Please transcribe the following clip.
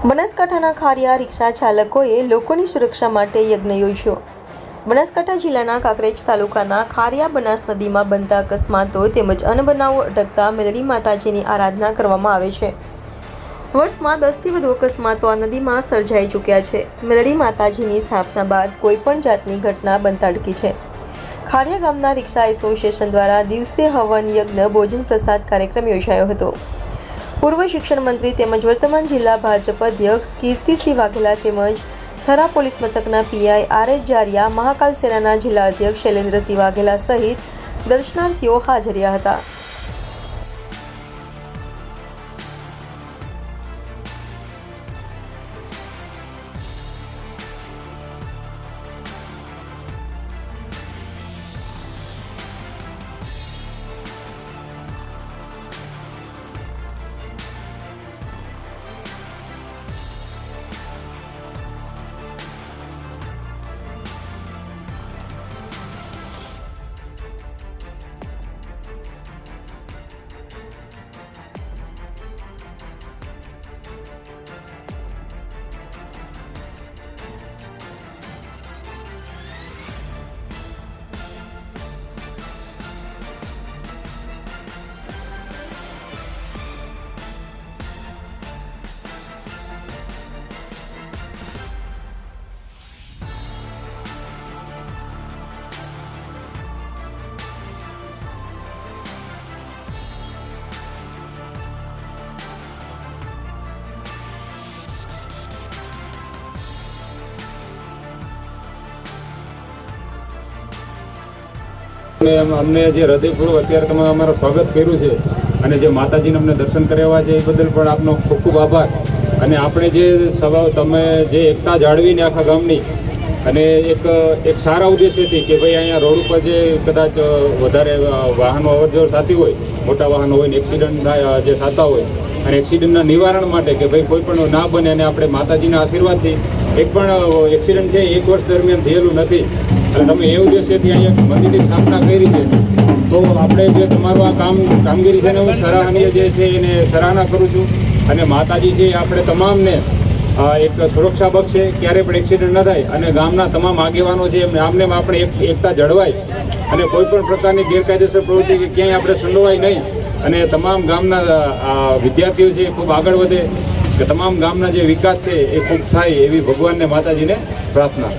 બનાસકાંઠાના ખારિયા રિક્ષા ચાલકોએ લોકોની સુરક્ષા માટે યજ્ઞ યોજ્યો। બનાસકાંઠા જિલ્લાના કાંકરેજ તાલુકાના ખારિયા બનાસ નદીમાં બનતા અકસ્માતો તેમજ અનબનાવો અટકતા મેલડી માતાજીની આરાધના કરવામાં આવે છે। વર્ષમાં 10થી વધુ અકસ્માતો આ નદીમાં સર્જાઈ ચૂક્યા છે। મેલડી માતાજીની સ્થાપના બાદ કોઈપણ જાતની ઘટના બનતા અટકી છે। ખારિયા ગામના રિક્ષા એસોસિએશન દ્વારા દિવસે હવન યજ્ઞ ભોજન પ્રસાદ કાર્યક્રમ યોજાયો હતો। પૂર્વ શિક્ષણ મંત્રી તેમજ વર્તમાન જિલ્લા ભાજપ અધ્યક્ષ કીર્તિસિંહ વાઘેલા તેમજ થરા પોલીસ મથકના પીઆઈ આર.એસ. જારિયા, મહાકાલ સેનાના જિલ્લા અધ્યક્ષ શૈલેન્દ્રસિંહ વાઘેલા સહિત દર્શનાર્થીઓ હાજર રહ્યા હતા। અમને જે હૃદયપૂર્વક અત્યારે તમે અમારું સ્વાગત કર્યું છે અને જે માતાજીને અમને દર્શન કરાવ્યા છે એ બદલ પણ આપનો ખૂબ ખૂબ આભાર। અને આપણે જે સ્વભાવ તમે જે એકતા જાળવીને આખા ગામની અને એક સારા ઉદ્દેશ્યથી કે ભાઈ અહીંયા રોડ ઉપર જે કદાચ વધારે વાહનો અવરજવર થતી હોય, મોટા વાહનો હોય ને એક્સિડન્ટ જે થતા હોય અને એક્સિડન્ટના નિવારણ માટે કે ભાઈ કોઈ પણ ના બને અને આપણે માતાજીના આશીર્વાદથી એક પણ એક્સિડન્ટ છે 1 વર્ષ દરમિયાન થયેલું નથી અને તમે એ ઉદ્દેશ્યથી અહીંયા મંદિરની સ્થાપના કરી છે તો આપણે જે તમારું આ કામગીરી છે ને હું સરાહનીય જે છે એને સરાહના કરું છું। અને માતાજી છે આપણે તમામને એક સુરક્ષા બક્ષે, ક્યારે પણ એક્સિડન્ટ ન થાય અને ગામના તમામ આગેવાનો છે એમને આપણે એકતા જળવાય અને કોઈ પણ પ્રકારની ગેરકાયદેસર પ્રવૃત્તિ કે ક્યાંય આપણે સંડોવાય નહીં અને તમામ ગામના વિદ્યાર્થીઓ છે ખૂબ આગળ વધે કે તમામ ગામના જે વિકાસ છે એ ખૂબ થાય એવી ભગવાનને માતાજીને પ્રાર્થના।